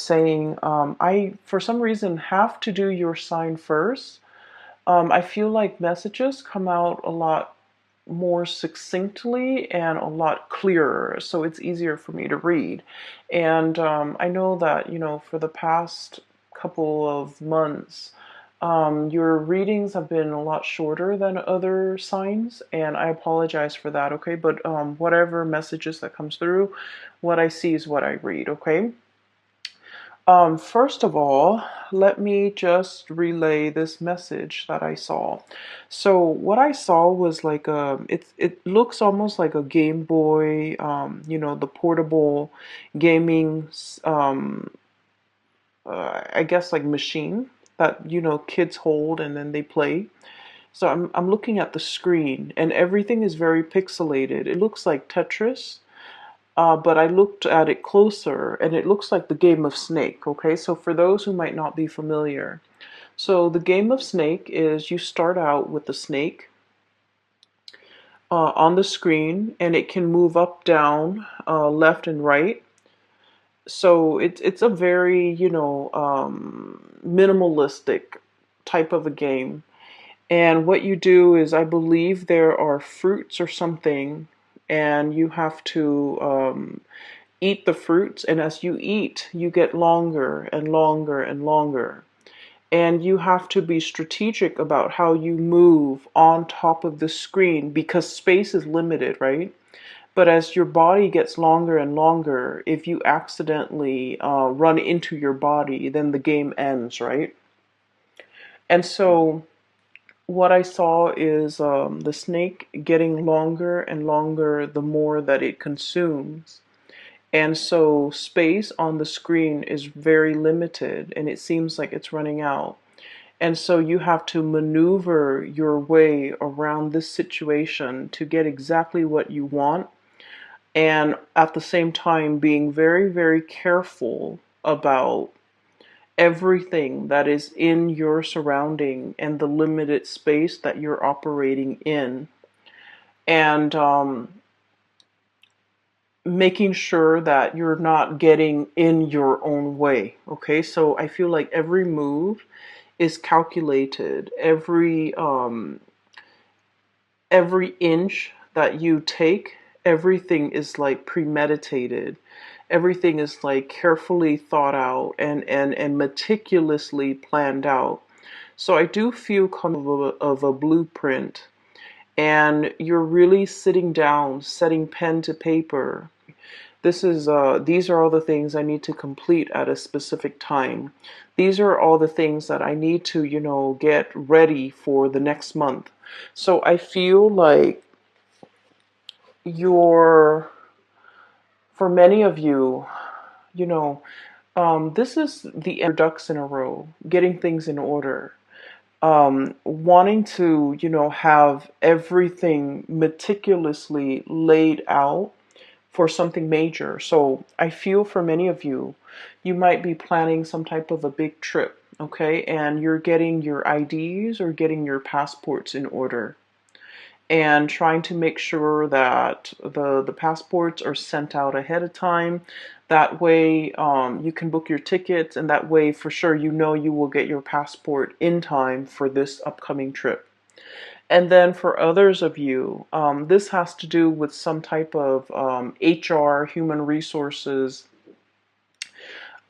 saying, I, for some reason, have to do your sign first. I feel like messages come out a lot more succinctly and a lot clearer, so it's easier for me to read. And I know that, for the past couple of months, your readings have been a lot shorter than other signs, and I apologize for that, okay? But whatever messages that comes through, what I see is what I read, okay? First of all, let me just relay this message that I saw. So what I saw was like it looks almost like a Game Boy, the portable gaming, I guess like machine that kids hold and then they play. So I'm looking at the screen and everything is very pixelated. It looks like Tetris. But I looked at it closer and it looks like the game of Snake. Okay, so for those who might not be familiar, so the game of Snake is you start out with the snake on the screen and it can move up, down, left, and right. So it's a very, minimalistic type of a game. And what you do is, I believe there are fruits or something, and you have to eat the fruits. And as you eat, you get longer and longer and longer. And you have to be strategic about how you move on top of the screen because space is limited, right? But as your body gets longer and longer, if you accidentally run into your body, then the game ends, right? And so what I saw is the snake getting longer and longer the more that it consumes. And so space on the screen is very limited and it seems like it's running out. And so you have to maneuver your way around this situation to get exactly what you want. And at the same time, being very, very careful about everything that is in your surrounding and the limited space that you're operating in, and making sure that you're not getting in your own way. Okay, so I feel like every move is calculated. Every inch that you take, everything is like premeditated. Everything is like carefully thought out and meticulously planned out. So I do feel kind of a blueprint, and you're really sitting down, setting pen to paper. These are all the things I need to complete at a specific time. These are all the things that I need to, get ready for the next month. So I feel like you're, for many of you, you know, this is the ducks in a row, getting things in order, wanting to, have everything meticulously laid out for something major. So I feel for many of you, you might be planning some type of a big trip, okay? And you're getting your IDs or getting your passports in order and trying to make sure that the passports are sent out ahead of time. That way you can book your tickets, and that way for sure you will get your passport in time for this upcoming trip. And then for others of you, this has to do with some type of HR, human resources,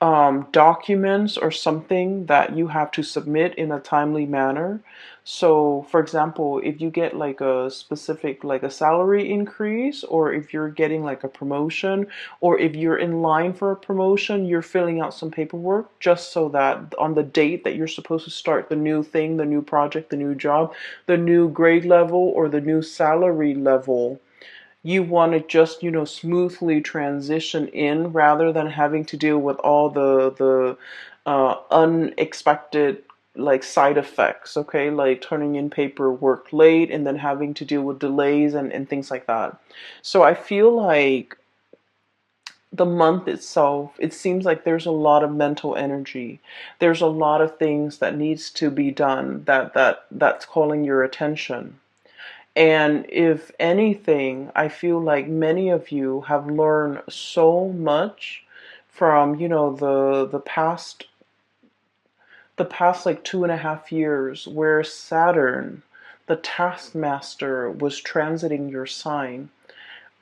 documents or something that you have to submit in a timely manner. So, for example, if you get like a specific, like a salary increase, or if you're getting like a promotion, or if you're in line for a promotion, you're filling out some paperwork just so that on the date that you're supposed to start the new thing, the new project, the new job, the new grade level, or the new salary level, you want to just smoothly transition in rather than having to deal with all the unexpected like side effects, okay, like turning in paperwork late and then having to deal with delays and things like that. So I feel like the month itself, it seems like there's a lot of mental energy. There's a lot of things that needs to be done that's calling your attention. And if anything, I feel like many of you have learned so much from, the past like 2.5 years, where Saturn, the taskmaster, was transiting your sign.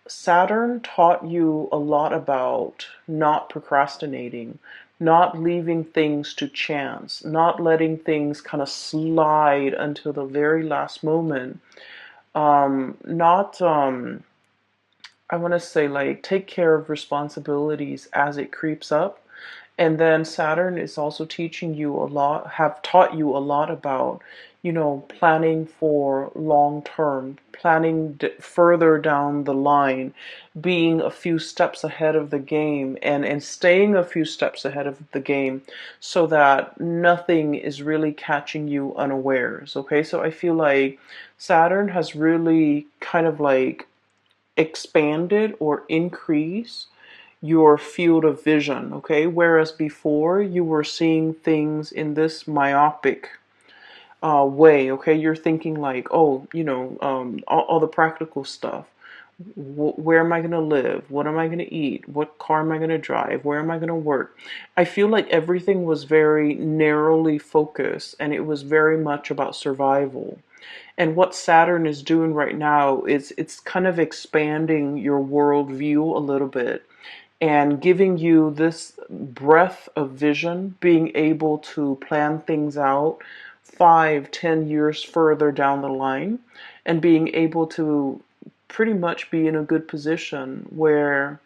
Saturn taught you a lot about not procrastinating, not leaving things to chance, not letting things kind of slide until the very last moment. Not, I want to say, like, take care of responsibilities as it creeps up. And then Saturn is also teaching you a lot, have taught you a lot about, planning for long term, planning further down the line, being a few steps ahead of the game, and staying a few steps ahead of the game so that nothing is really catching you unawares. Okay, so I feel like Saturn has really kind of like expanded or increased your field of vision, okay? Whereas before you were seeing things in this myopic way, okay? You're thinking like, oh, all the practical stuff. Where am I going to live? What am I going to eat? What car am I going to drive? Where am I going to work? I feel like everything was very narrowly focused and it was very much about survival. And what Saturn is doing right now is it's kind of expanding your worldview a little bit and giving you this breadth of vision, being able to plan things out 5, 10 years further down the line, and being able to pretty much be in a good position where,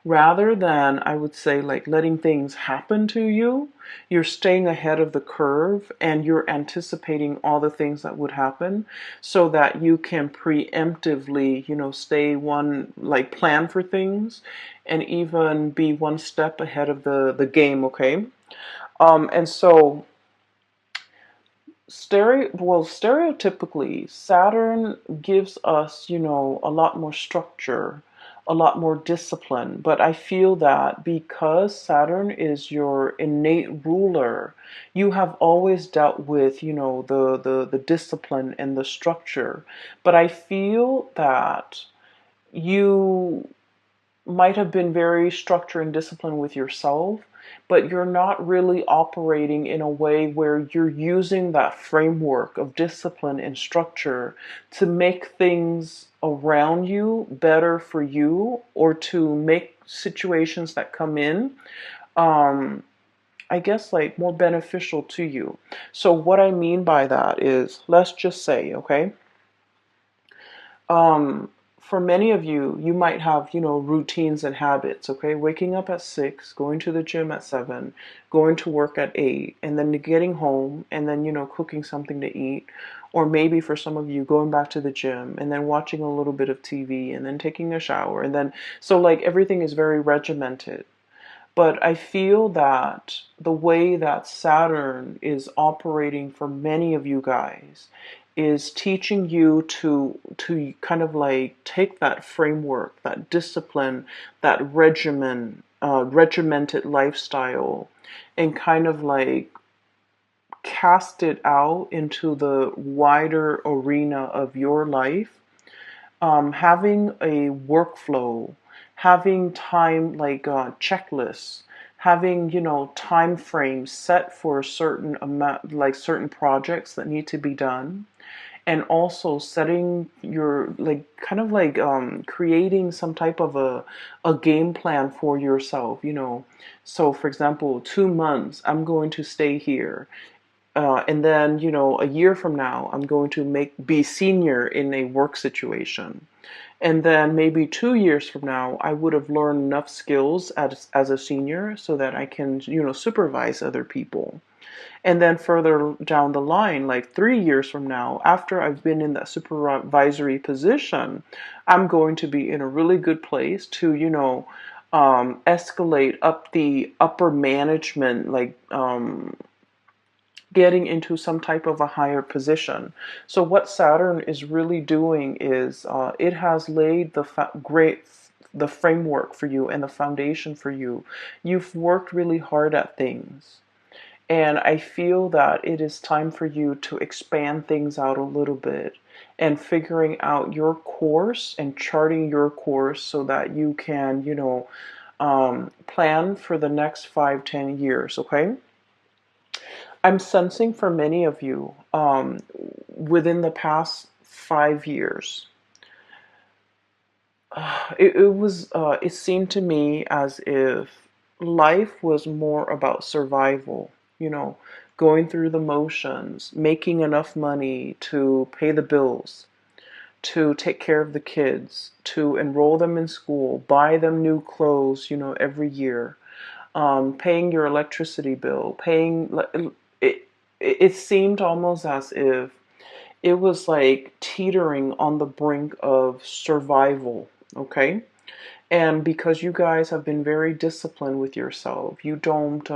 rather than, I would say, like letting things happen to you, you're staying ahead of the curve and you're anticipating all the things that would happen so that you can preemptively, stay one, like plan for things and even be one step ahead of the game, okay? And so stereotypically, Saturn gives us, a lot more structure, a lot more discipline. But I feel that because Saturn is your innate ruler, you have always dealt with, the discipline and the structure. But I feel that you might have been very structured and disciplined with yourself, but you're not really operating in a way where you're using that framework of discipline and structure to make things around you better for you or to make situations that come in, um, I guess, like more beneficial to you. So, what I mean by that is, let's just say, okay, um, for many of you, you might have, routines and habits, okay? Waking up at 6, going to the gym at 7, going to work at 8, and then getting home and then, cooking something to eat. Or maybe for some of you, going back to the gym and then watching a little bit of TV and then taking a shower. And then, so like everything is very regimented. But I feel that the way that Saturn is operating for many of you guys is teaching you to kind of like take that framework, that discipline, that regimented lifestyle, and kind of like cast it out into the wider arena of your life, having a workflow, having time like checklists, having time frames set for a certain amount, like certain projects that need to be done, and also setting your like kind of like creating some type of a game plan for yourself. So for example, 2 months I'm going to stay here. And then, a year from now, I'm going to be senior in a work situation. And then maybe 2 years from now, I would have learned enough skills as a senior so that I can, supervise other people. And then further down the line, like 3 years from now, after I've been in that supervisory position, I'm going to be in a really good place to, escalate up the upper management, like getting into some type of a higher position. So what Saturn is really doing is it has laid the framework for you and the foundation for you. You've worked really hard at things. And I feel that it is time for you to expand things out a little bit and figuring out your course and charting your course so that you can, plan for the next 5, 10 years, okay? I'm sensing for many of you, within the past 5 years, it seemed to me as if life was more about survival, you know, going through the motions, making enough money to pay the bills, to take care of the kids, to enroll them in school, buy them new clothes, every year, paying your electricity bill, it. It seemed almost as if it was like teetering on the brink of survival, okay? And because you guys have been very disciplined with yourself, you don't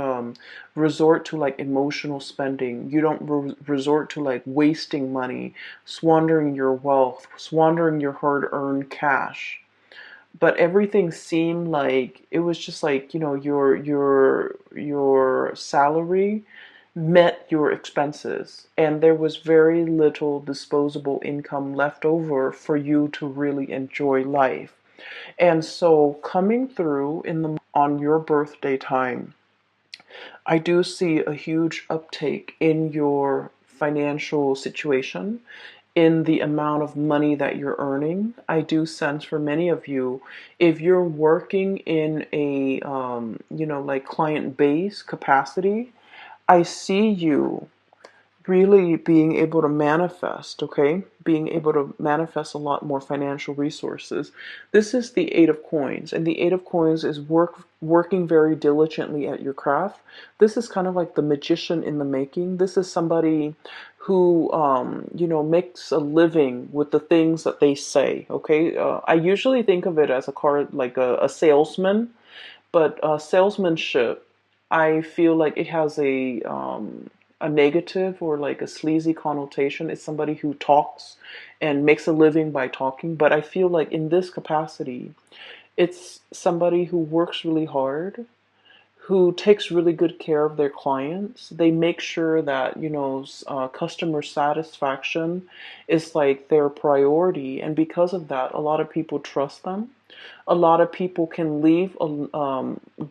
resort to like emotional spending. You don't resort to like wasting money, squandering your wealth, squandering your hard-earned cash. But everything seemed like it was just like, your salary met your expenses, and there was very little disposable income left over for you to really enjoy life. And so coming through on your birthday time, I do see a huge uptake in your financial situation, in the amount of money that you're earning. I do sense for many of you, if you're working in a, like client base capacity, I see you really being able to manifest, okay? Being able to manifest a lot more financial resources. This is the Eight of Coins, and the Eight of Coins is working very diligently at your craft. This is kind of like the magician in the making. This is somebody who, makes a living with the things that they say, okay? I usually think of it as a card, like a salesman, but salesmanship, I feel like it has a negative or like a sleazy connotation. It's somebody who talks and makes a living by talking. But I feel like in this capacity, it's somebody who works really hard, who takes really good care of their clients. They make sure that, customer satisfaction is like their priority. And because of that, a lot of people trust them. A lot of people can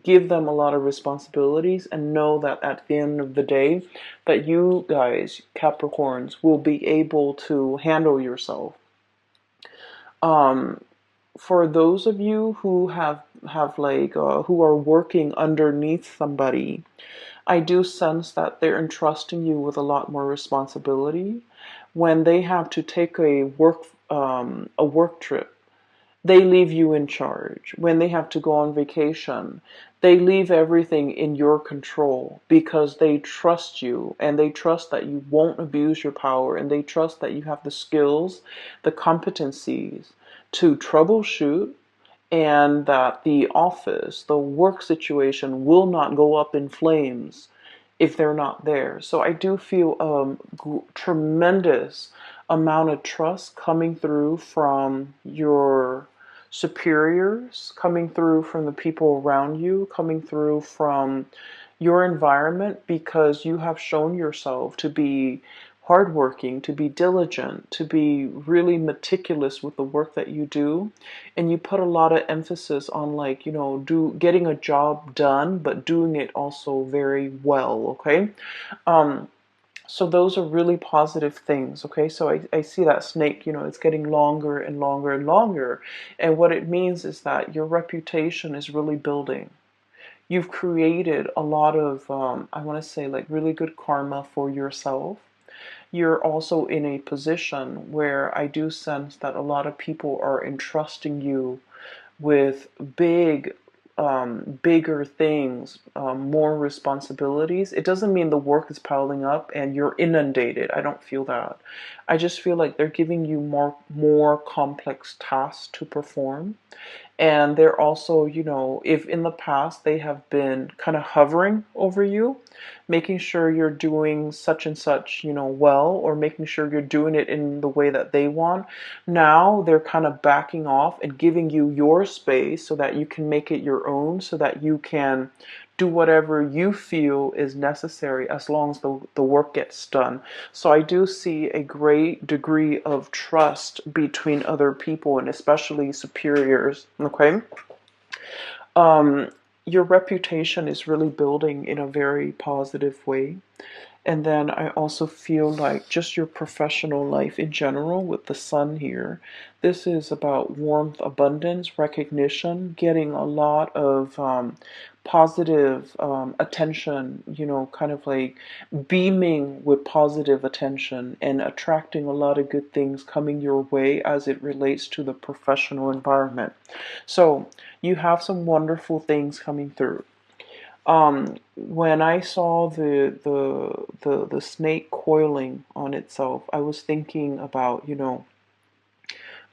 give them a lot of responsibilities and know that at the end of the day, that you guys, Capricorns, will be able to handle yourself. Um, for those of you who have like who are working underneath somebody, I do sense that they're entrusting you with a lot more responsibility. When they have to take a work trip, they leave you in charge. When they have to go on vacation, they leave everything in your control because they trust you, and they trust that you won't abuse your power, and they trust that you have the skills, the competencies to troubleshoot, and that the office, the work situation will not go up in flames if they're not there. So I do feel tremendous amount of trust coming through from your superiors, coming through from the people around you, coming through from your environment, because you have shown yourself to be hardworking, to be diligent, to be really meticulous with the work that you do. And you put a lot of emphasis on like, getting a job done, but doing it also very well, okay? Um, so those are really positive things, okay? So I see that snake, it's getting longer and longer and longer. And what it means is that your reputation is really building. You've created a lot of, I want to say, like really good karma for yourself. You're also in a position where I do sense that a lot of people are entrusting you with bigger things, more responsibilities. It doesn't mean the work is piling up and you're inundated. I don't feel that. I just feel like they're giving you more complex tasks to perform. And they're also, if in the past they have been kind of hovering over you, making sure you're doing such and such, well, or making sure you're doing it in the way that they want. Now they're kind of backing off and giving you your space so that you can make it your own, so that you can do whatever you feel is necessary as long as the work gets done. So I do see a great degree of trust between other people, and especially superiors, okay? Um, your reputation is really building in a very positive way. And then I also feel like just your professional life in general with the sun here. This is about warmth, abundance, recognition, getting a lot of positive attention, kind of like beaming with positive attention and attracting a lot of good things coming your way as it relates to the professional environment. So you have some wonderful things coming through. When I saw the snake coiling on itself, I was thinking about,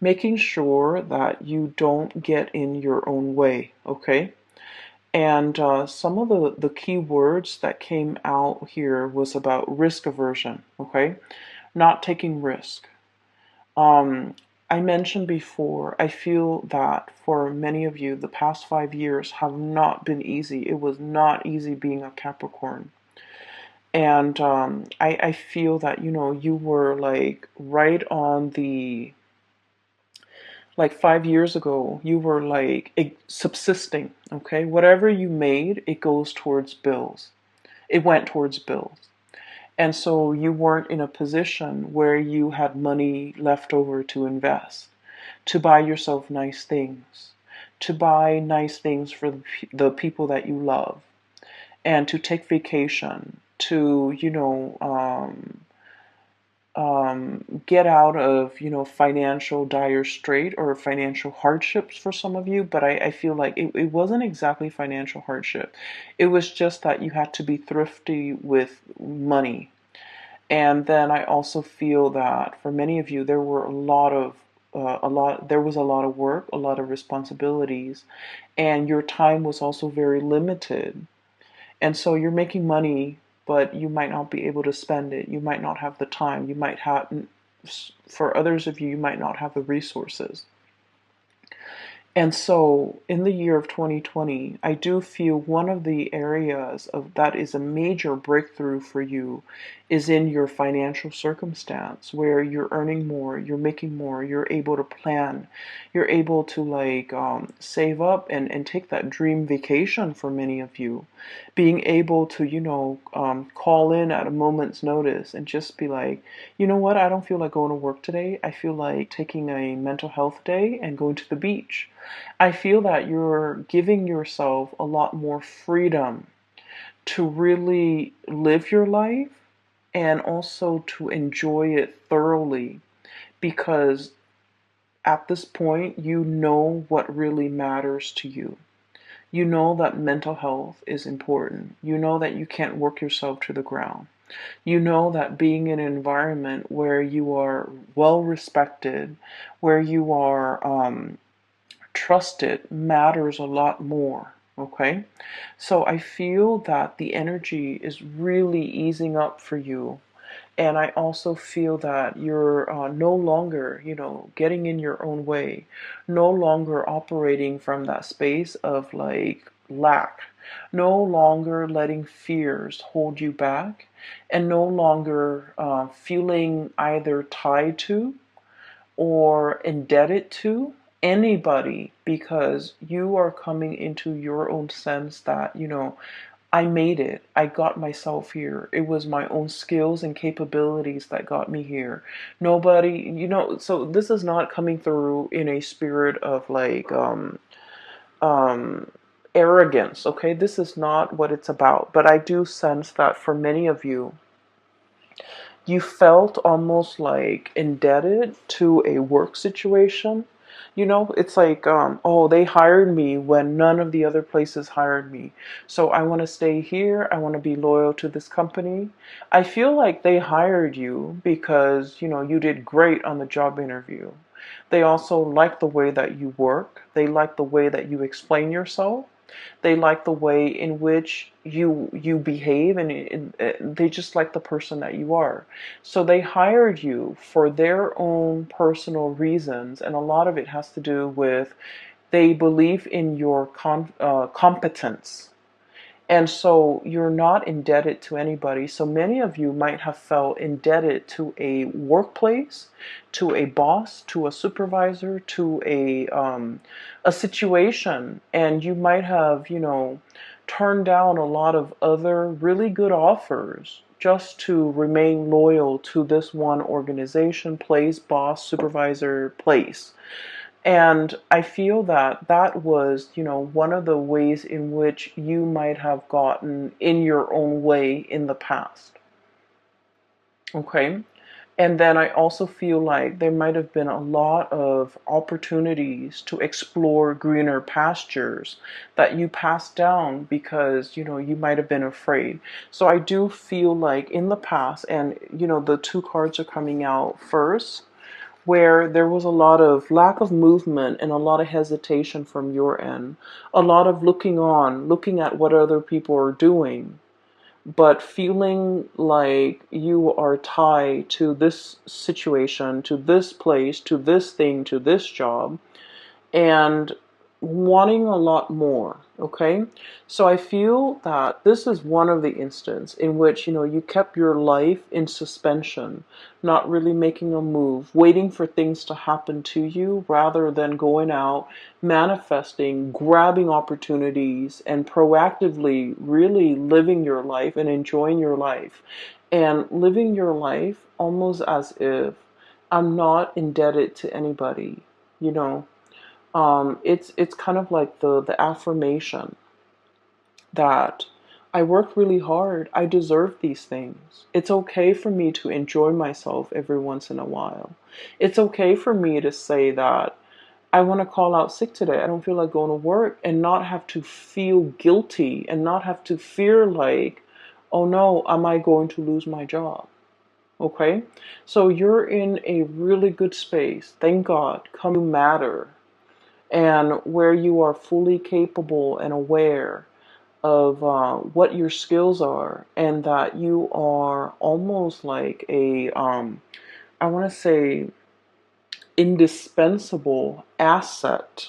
making sure that you don't get in your own way, okay? And some of the key words that came out here was about risk aversion, okay? Not taking risk. Um, I mentioned before, I feel that for many of you, the past 5 years have not been easy. It was not easy being a Capricorn. And I feel that, you were like right on the, like 5 years ago, you were like subsisting, okay? Whatever you made, it goes towards bills. It went towards bills. And so you weren't in a position where you had money left over to invest, to buy yourself nice things, to buy nice things for the people that you love, and to take vacation, to, get out of, financial dire strait or financial hardships for some of you. But I feel like it wasn't exactly financial hardship. It was just that you had to be thrifty with money. And then I also feel that for many of you, there were there was a lot of work, a lot of responsibilities, and your time was also very limited. And so you're making money, but you might not be able to spend it. You might not have the time. You might have, for others of you, you might not have the resources. And so in the year of 2020, I do feel one of the areas of that is a major breakthrough for you is in your financial circumstance where you're earning more, you're making more, you're able to plan, you're able to like save up and take that dream vacation for many of you. Being able to, call in at a moment's notice and just be like, you know what, I don't feel like going to work today. I feel like taking a mental health day and going to the beach. I feel that you're giving yourself a lot more freedom to really live your life and also to enjoy it thoroughly because at this point you know what really matters to you. You know that mental health is important. You know that you can't work yourself to the ground. You know that being in an environment where you are well respected, where you are trusted matters a lot more. Okay, so I feel that the energy is really easing up for you. And I also feel that you're no longer, getting in your own way, no longer operating from that space of like lack, no longer letting fears hold you back, and no longer feeling either tied to or indebted to anybody because you are coming into your own sense that, I made it. I got myself here. It was my own skills and capabilities that got me here. Nobody, so this is not coming through in a spirit of like um arrogance, okay? This is not what it's about. But I do sense that for many of you, you felt almost like indebted to a work situation. It's like, oh, they hired me when none of the other places hired me. So I want to stay here. I want to be loyal to this company. I feel like they hired you because, you did great on the job interview. They also like the way that you work. They like the way that you explain yourself. They like the way in which you behave, and they just like the person that you are. So they hired you for their own personal reasons, and a lot of it has to do with they believe in your competence. And so you're not indebted to anybody. So many of you might have felt indebted to a workplace, to a boss, to a supervisor, to a situation, and you might have, turned down a lot of other really good offers just to remain loyal to this one organization, place, boss, supervisor, place. And I feel that that was, one of the ways in which you might have gotten in your own way in the past. Okay. And then I also feel like there might have been a lot of opportunities to explore greener pastures that you passed down because, you might have been afraid. So I do feel like in the past, and, the two cards are coming out first, where there was a lot of lack of movement and a lot of hesitation from your end, a lot of looking on, looking at what other people are doing, but feeling like you are tied to this situation, to this place, to this thing, to this job, and wanting a lot more. Okay, so I feel that this is one of the instances in which you kept your life in suspension, not really making a move, waiting for things to happen to you rather than going out, manifesting, grabbing opportunities, and proactively really living your life and enjoying your life, and living your life almost as if I'm not indebted to anybody. you know it's kind of like the affirmation that I worked really hard. I deserve these things. It's okay for me to enjoy myself every once in a while. It's okay for me to say that I want to call out sick today. I don't feel like going to work, and not have to feel guilty and not have to fear like, oh no, am I going to lose my job? Okay? So you're in a really good space. Thank God. Come you matter, and where you are fully capable and aware of what your skills are, and that you are almost like I want to say, indispensable asset.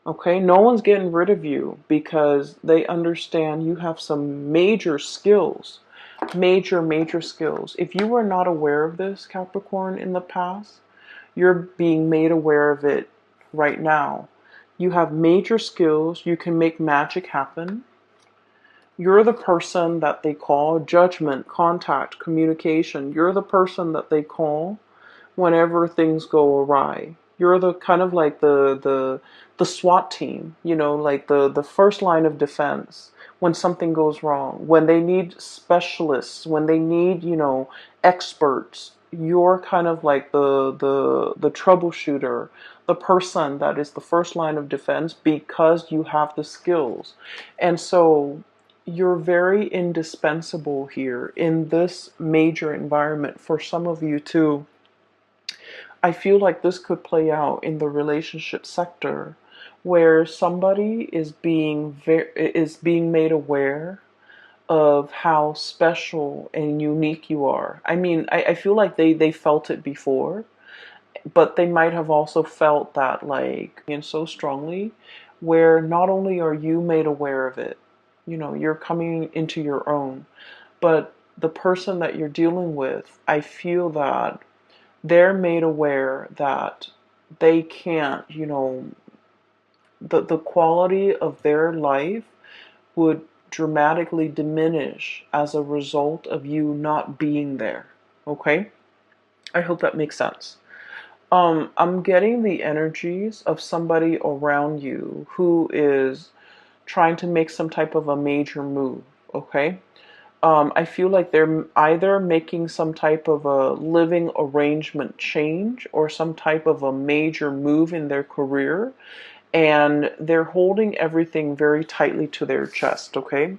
Okay, no one's getting rid of you because they understand you have some major skills, major skills. If you were not aware of this, Capricorn, in the past, you're being made aware of it right now. You have major skills. You can make magic happen. You're the person that they call judgment, contact, communication. You're the person that they call whenever things go awry. You're the kind of like the SWAT team, like the first line of defense when something goes wrong, when they need specialists, when they need, experts. You're kind of like the troubleshooter, the person that is the first line of defense because you have the skills. And so you're very indispensable here in this major environment. For some of you too, I feel like this could play out in the relationship sector, where somebody is being made aware of how special and unique you are. I mean, I feel like they felt it before, but they might have also felt that, like, and so strongly, where not only are you made aware of it, you're coming into your own, but the person that you're dealing with, I feel that they're made aware that they can't, the quality of their life would dramatically diminish as a result of you not being there. Okay? I hope that makes sense. I'm getting the energies of somebody around you who is trying to make some type of a major move. Okay? I feel like they're either making some type of a living arrangement change or some type of a major move in their career, and they're holding everything very tightly to their chest. Okay,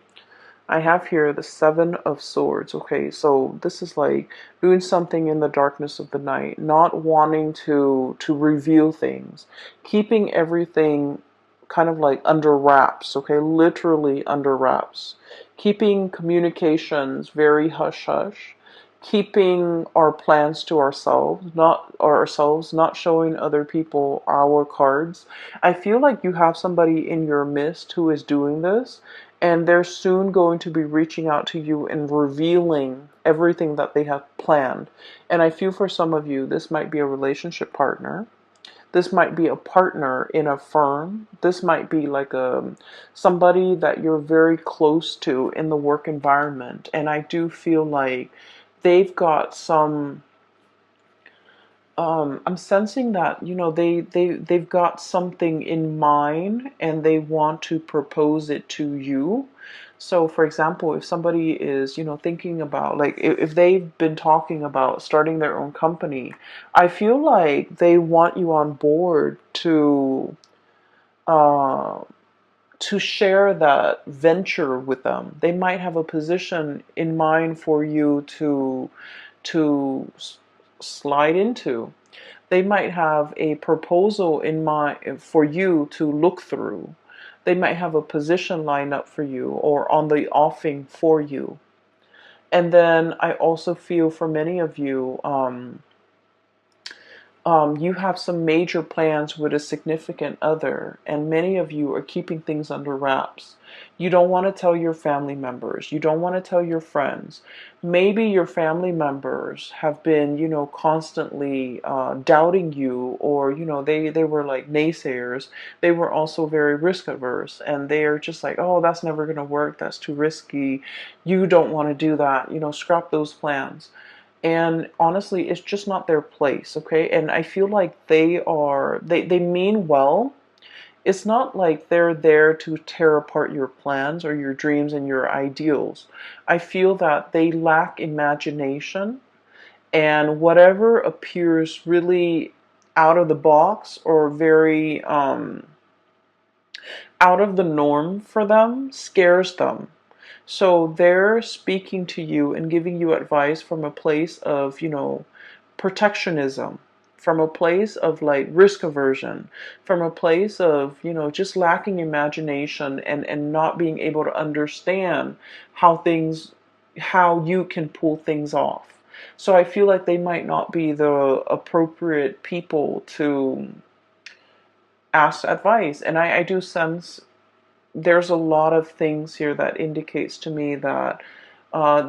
I have here the Seven of Swords. Okay, so this is like doing something in the darkness of the night, not wanting to reveal things, keeping everything kind of like under wraps. Okay, literally under wraps, keeping communications very hush hush, keeping our plans to ourselves, not showing other people our cards. I feel like you have somebody in your midst who is doing this, And they're soon going to be reaching out to you and revealing everything that they have planned. And I feel for some of you, this might be a relationship partner. This might be a partner in a firm. This might be like somebody that you're very close to in the work environment. And I do feel like they've got some I'm sensing that, they've got something in mind and they want to propose it to you. So for example, if somebody is, thinking about, like, if they've been talking about starting their own company, I feel like they want you on board uh to share that venture with them. They might have a position in mind for you to slide into. They might have a proposal in mind for you to look through. They might have a position lined up for you or on the offing for you. And then I also feel for many of you, you have some major plans with a significant other, and many of you are keeping things under wraps. You don't want to tell your family members. You don't want to tell your friends. Maybe your family members have been, constantly doubting you, or, they were like naysayers. They were also very risk averse, and they're just like, oh, that's never going to work. That's too risky. You don't want to do that. Scrap those plans. And honestly, it's just not their place, okay? And I feel like they mean well. It's not like they're there to tear apart your plans or your dreams and your ideals. I feel that they lack imagination, and whatever appears really out of the box or very out of the norm for them scares them. So they're speaking to you and giving you advice from a place of, protectionism, from a place of like risk aversion, from a place of, just lacking imagination and not being able to understand how you can pull things off. So I feel like they might not be the appropriate people to ask advice. And I do sense there's a lot of things here that indicates to me that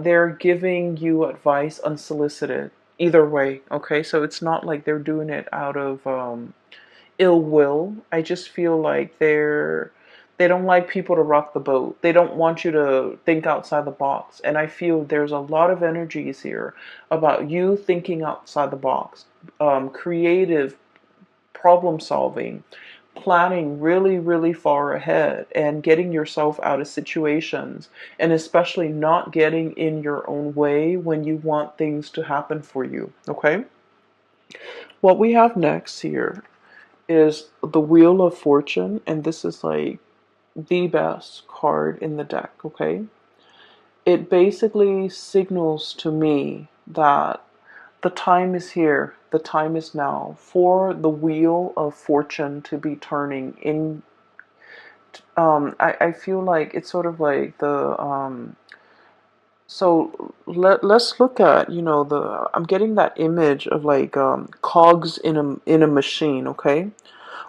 they're giving you advice unsolicited. Either way, okay? So it's not like they're doing it out of ill will. I just feel like they don't like people to rock the boat. They don't want you to think outside the box. And I feel there's a lot of energies here about you thinking outside the box, creative problem solving, planning really, really far ahead, and getting yourself out of situations, and especially not getting in your own way when you want things to happen for you. Okay? What we have next here is the Wheel of Fortune, and this is like the best card in the deck. Okay? It basically signals to me that the time is here, the time is now for the wheel of fortune to be turning in. I feel like it's sort of like so let's look at, I'm getting that image of like cogs in a machine, okay?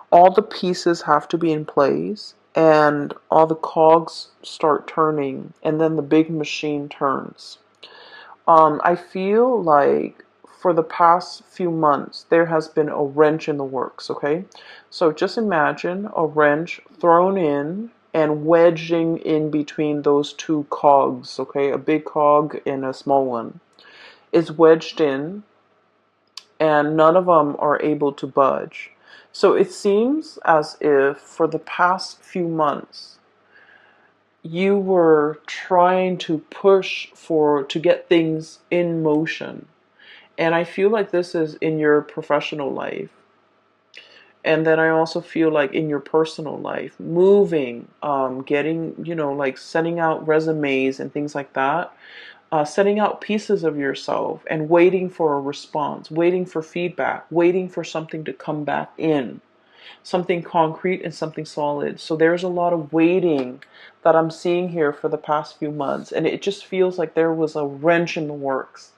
All the pieces have to be in place and all the cogs start turning and then the big machine turns. I feel like for the past few months, there has been a wrench in the works, okay? So just imagine a wrench thrown in and wedging in between those two cogs, okay? A big cog and a small one. It's wedged in and none of them are able to budge. So it seems as if for the past few months, you were trying to push to get things in motion. And I feel like this is in your professional life. And then I also feel like in your personal life, moving, getting, like sending out resumes and things like that, sending out pieces of yourself and waiting for a response, waiting for feedback, waiting for something to come back in, something concrete and something solid. So there's a lot of waiting that I'm seeing here for the past few months. And it just feels like there was a wrench in the works.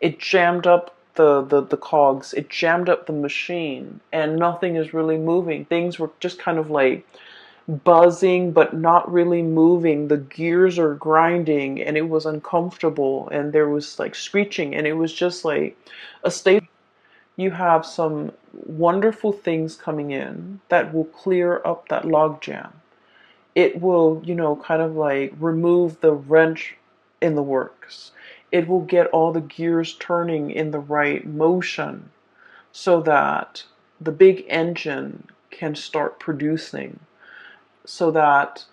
It jammed up the cogs, it jammed up the machine, and nothing is really moving. Things were just kind of like buzzing but not really moving. The gears are grinding and it was uncomfortable and there was like screeching and it was just like a state. You have some wonderful things coming in that will clear up that logjam. It will, kind of like remove the wrench in the works. It will get all the gears turning in the right motion so that the big engine can start producing. So that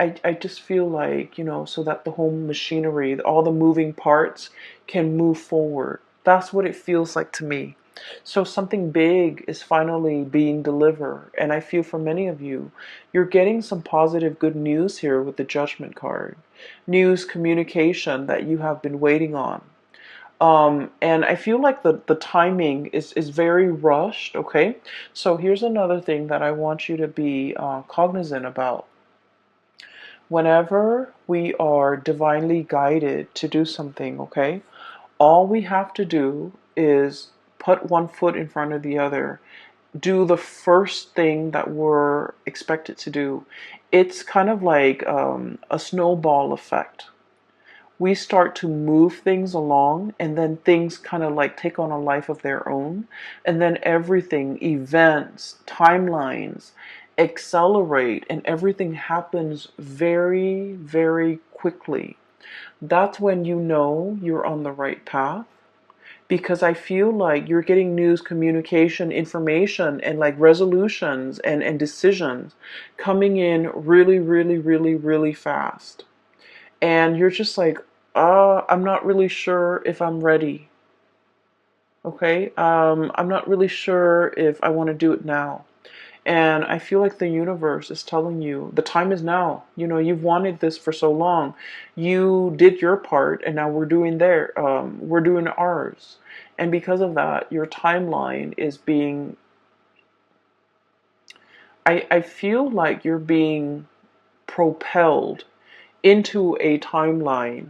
I just feel like, so that the whole machinery, all the moving parts can move forward. That's what it feels like to me. So something big is finally being delivered. And I feel for many of you, you're getting some positive good news here with the Judgment card. News, communication that you have been waiting on. And I feel like the timing is very rushed, okay? So here's another thing that I want you to be cognizant about. Whenever we are divinely guided to do something, okay, all we have to do is put one foot in front of the other, do the first thing that we're expected to do. It's kind of like a snowball effect. We start to move things along, and then things kind of like take on a life of their own, and then everything, events, timelines, accelerate, and everything happens very, very quickly. That's when you know you're on the right path, because I feel like you're getting news, communication, information, and like resolutions and decisions coming in really, really, really, really fast. And you're just like, I'm not really sure if I'm ready. Okay, I'm not really sure if I want to do it now. And I feel like the universe is telling you the time is now. You've wanted this for so long. You did your part, and now we're doing ours. And because of that, your timeline is being. I feel like you're being propelled into a timeline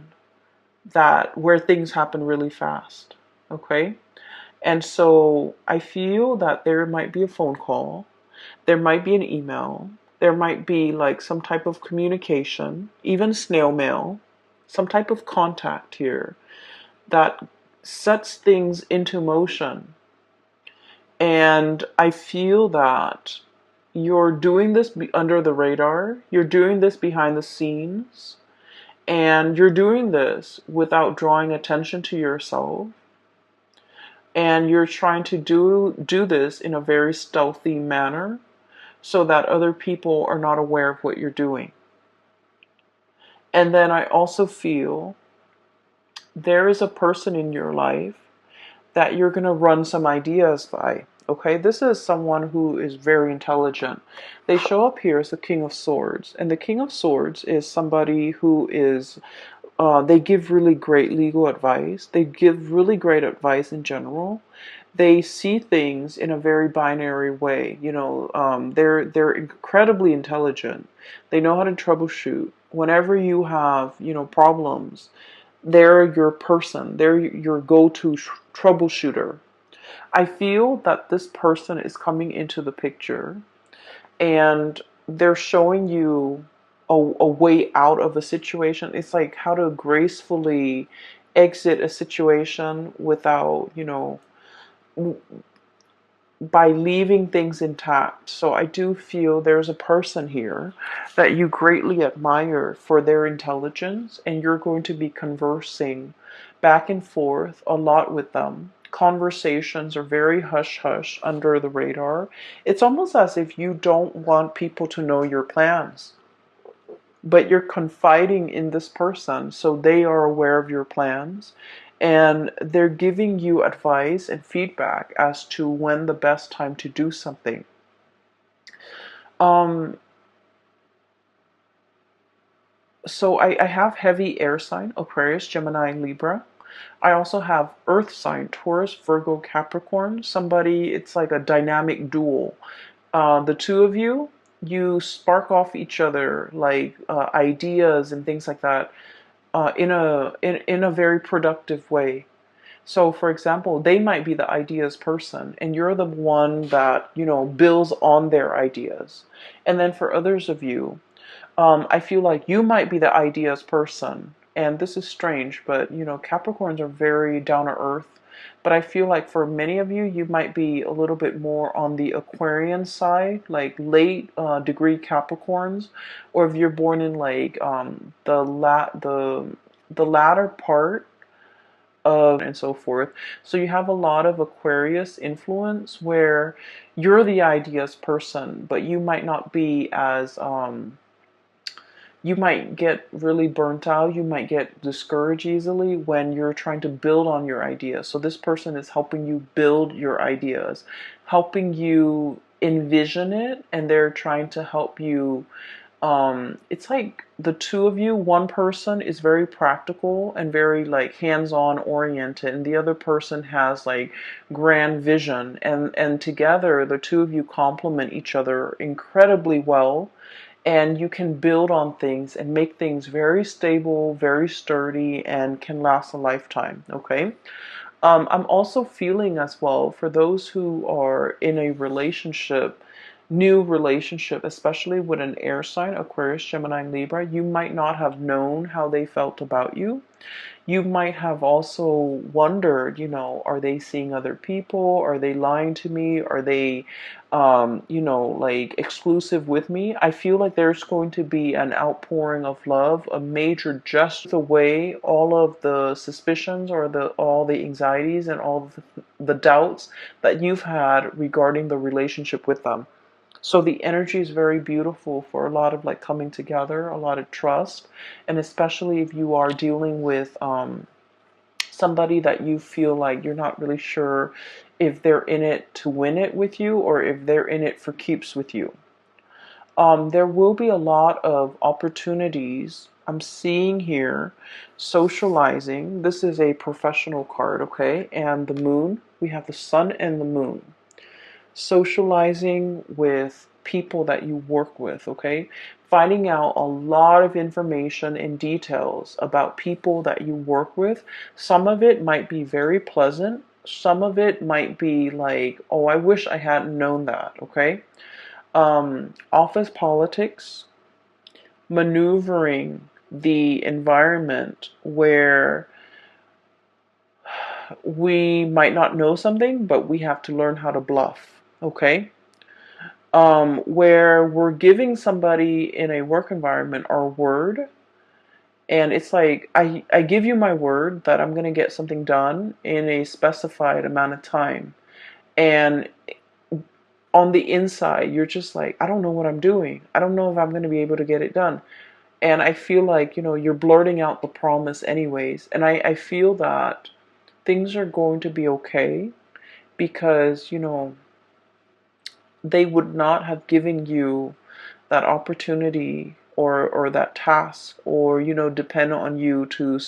that where things happen really fast. Okay? And so I feel that there might be a phone call, there might be an email, there might be like some type of communication, even snail mail, some type of contact here that sets things into motion. And I feel that you're doing this under the radar, you're doing this behind the scenes, and you're doing this without drawing attention to yourself. And you're trying to do this in a very stealthy manner so that other people are not aware of what you're doing. And then I also feel there is a person in your life that you're going to run some ideas by. Okay, this is someone who is very intelligent. They show up here as the King of Swords, and the King of Swords is somebody who is they give really great legal advice. They give really great advice in general. They see things in a very binary way. They're incredibly intelligent. They know how to troubleshoot. Whenever you have problems, they're your person. They're your go-to troubleshooter. I feel that this person is coming into the picture and they're showing you a way out of a situation. It's like how to gracefully exit a situation without, by leaving things intact. So I do feel there's a person here that you greatly admire for their intelligence, and you're going to be conversing back and forth a lot with them. Conversations are very hush hush under the radar. It's almost as if you don't want people to know your plans, but you're confiding in this person so they are aware of your plans, and they're giving you advice and feedback as to when the best time to do something. Um, so I have heavy air sign, Aquarius, Gemini, and Libra. I also have earth sign, Taurus, Virgo, Capricorn. Somebody, it's like a dynamic duel. The two of you, you spark off each other like ideas and things like that in a very productive way. So, for example, they might be the ideas person, and you're the one that, builds on their ideas. And then for others of you, I feel like you might be the ideas person. And this is strange, but Capricorns are very down to earth. But I feel like for many of you, you might be a little bit more on the Aquarian side, like late degree Capricorns, or if you're born in like the latter part of and so forth. So you have a lot of Aquarius influence where you're the ideas person, but you might not be as you might get really burnt out. You might get discouraged easily when you're trying to build on your ideas. So this person is helping you build your ideas, helping you envision it, and they're trying to help you. It's like the two of you, one person is very practical and very like hands-on oriented, and the other person has like grand vision, and together the two of you complement each other incredibly well, and you can build on things and make things very stable, very sturdy, and can last a lifetime. Okay. I'm also feeling as well for those who are in a relationship, new relationship, especially with an air sign, Aquarius, Gemini, Libra, you might not have known how they felt about you. You might have also wondered, are they seeing other people? Are they lying to me? Are they, like exclusive with me? I feel like there's going to be an outpouring of love, a major just away all of the suspicions or all the anxieties and all the doubts that you've had regarding the relationship with them. So the energy is very beautiful for a lot of like coming together, a lot of trust, and especially if you are dealing with somebody that you feel like you're not really sure if they're in it to win it with you or if they're in it for keeps with you. There will be a lot of opportunities I'm seeing here, socializing. This is a professional card, okay? And the moon, we have the sun and the moon. Socializing with people that you work with, okay? Finding out a lot of information and details about people that you work with. Some of it might be very pleasant. Some of it might be like, oh, I wish I hadn't known that, okay? Office politics, maneuvering the environment where we might not know something, but we have to learn how to bluff, okay? Where we're giving somebody in a work environment our word, and it's like, I give you my word that I'm going to get something done in a specified amount of time. And on the inside, you're just like, I don't know what I'm doing. I don't know if I'm going to be able to get it done. And I feel like, you're blurting out the promise anyways. And I feel that things are going to be okay because, they would not have given you that opportunity or that task or depend on you to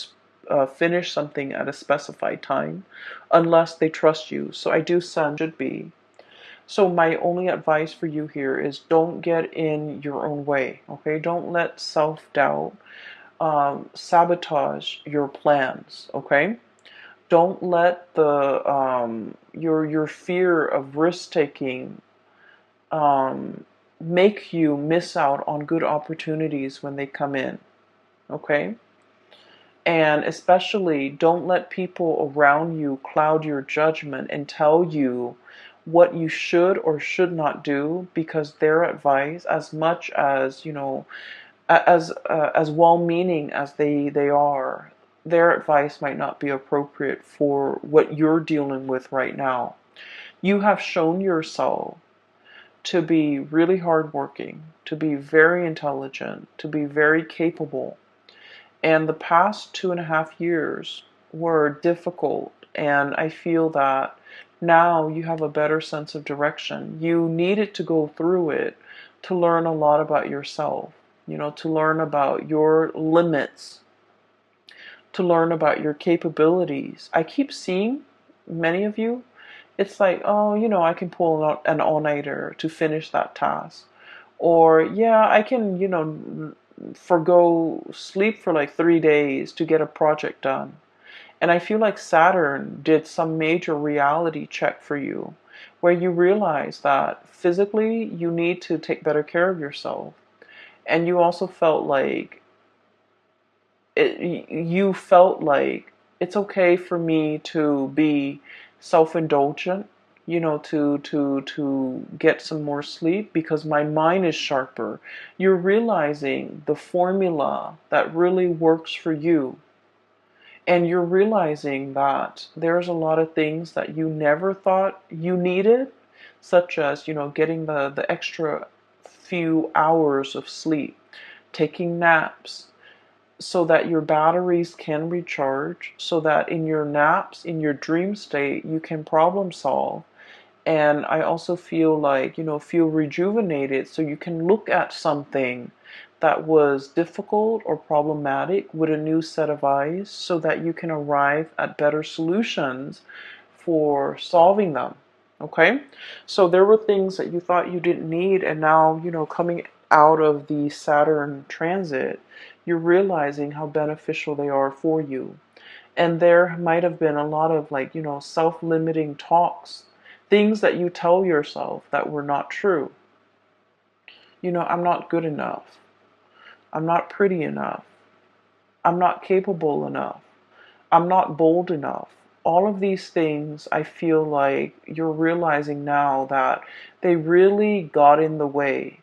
finish something at a specified time unless they trust you. So I do sense should be. So my only advice for you here is don't get in your own way, okay? Don't let self-doubt sabotage your plans, okay? Don't let the your fear of risk taking make you miss out on good opportunities when they come in, okay? And especially don't let people around you cloud your judgment and tell you what you should or should not do, because their advice, as much as as well-meaning as they are, their advice might not be appropriate for what you're dealing with right now. You have shown yourself to be really hardworking, to be very intelligent, to be very capable. And the past 2.5 years were difficult, and I feel that now you have a better sense of direction. You needed to go through it to learn a lot about yourself, to learn about your limits, to learn about your capabilities. I keep seeing many of you, it's like, oh, I can pull out an all-nighter to finish that task. Or, yeah, I can, forgo sleep for like 3 days to get a project done. And I feel like Saturn did some major reality check for you, where you realize that physically you need to take better care of yourself. And you also felt like you felt like it's okay for me to be self-indulgent, to get some more sleep because my mind is sharper. You're realizing the formula that really works for you. And you're realizing that there's a lot of things that you never thought you needed, such as, getting the extra few hours of sleep, taking naps, so that your batteries can recharge, so that in your naps, in your dream state, you can problem solve. And I also feel like, feel rejuvenated so you can look at something that was difficult or problematic with a new set of eyes so that you can arrive at better solutions for solving them. Okay? So there were things that you thought you didn't need, and now, coming out of the Saturn transit, you're realizing how beneficial they are for you. And there might have been a lot of like, self-limiting talks, things that you tell yourself that were not true. I'm not good enough. I'm not pretty enough. I'm not capable enough. I'm not bold enough. All of these things, I feel like you're realizing now that they really got in the way.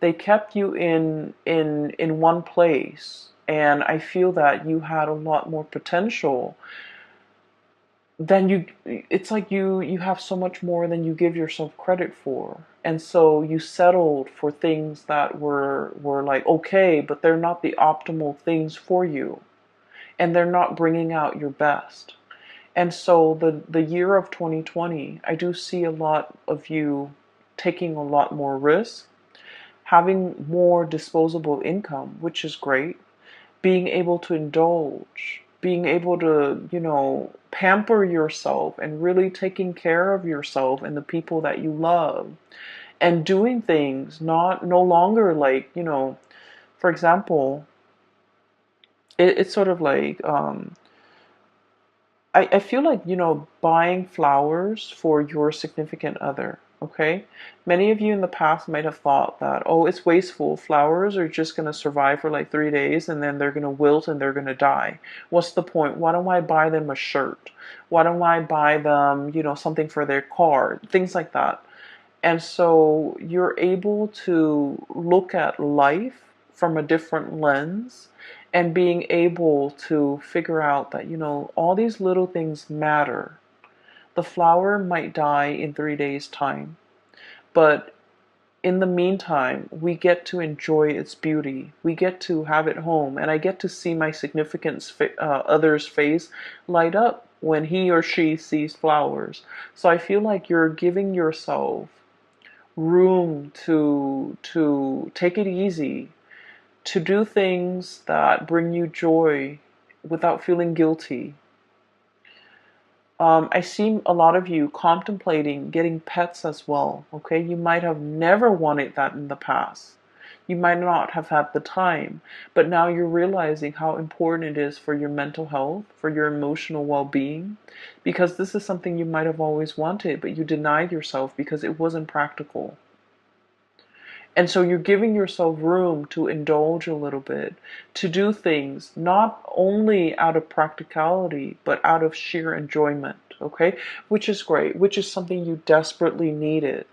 They kept you in one place, and I feel that you had a lot more potential then it's like you have so much more than you give yourself credit for. And so you settled for things that were like okay, but they're not the optimal things for you, and they're not bringing out your best. And so the year of 2020, I do see a lot of you taking a lot more risk, having more disposable income, which is great, being able to indulge, being able to, pamper yourself and really taking care of yourself and the people that you love, and doing things not no longer like, for example, it's sort of like I feel like, buying flowers for your significant other, okay? Many of you in the past might have thought that, oh, it's wasteful. Flowers are just going to survive for like 3 days and then they're going to wilt and they're going to die. What's the point? Why don't I buy them a shirt? Why don't I buy them, something for their car? Things like that. And so you're able to look at life from a different lens and being able to figure out that, all these little things matter. The flower might die in 3 days' time, but in the meantime, we get to enjoy its beauty. We get to have it home, and I get to see my significant other's face light up when he or she sees flowers. So I feel like you're giving yourself room to take it easy, to do things that bring you joy without feeling guilty. I see a lot of you contemplating getting pets as well. Okay, you might have never wanted that in the past. You might not have had the time, but now you're realizing how important it is for your mental health, for your emotional well-being, because this is something you might have always wanted, but you denied yourself because it wasn't practical. And so you're giving yourself room to indulge a little bit, to do things not only out of practicality, but out of sheer enjoyment, okay? Which is great, which is something you desperately needed.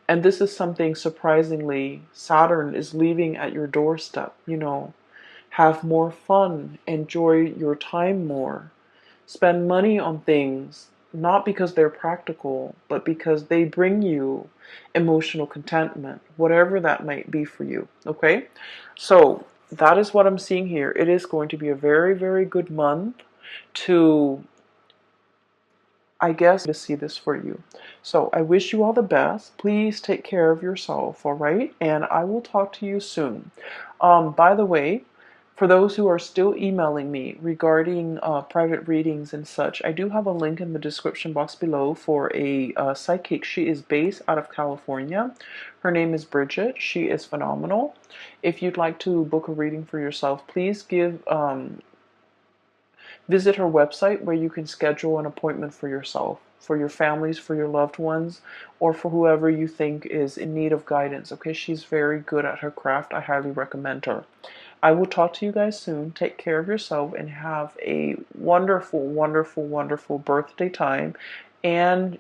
And this is something surprisingly Saturn is leaving at your doorstep, Have more fun, enjoy your time more, spend money on things not because they're practical, but because they bring you emotional contentment, whatever that might be for you. Okay? So that is what I'm seeing here. It is going to be a very, very good month to, I guess, to see this for you. So I wish you all the best. Please take care of yourself, all right? And I will talk to you soon. By the way, for those who are still emailing me regarding private readings and such, I do have a link in the description box below for a psychic. She is based out of California. Her name is Bridget. She is phenomenal. If you'd like to book a reading for yourself, please Visit her website where you can schedule an appointment for yourself, for your families, for your loved ones, or for whoever you think is in need of guidance. Okay, she's very good at her craft. I highly recommend her. I will talk to you guys soon. Take care of yourself and have a wonderful, wonderful, wonderful birthday time. And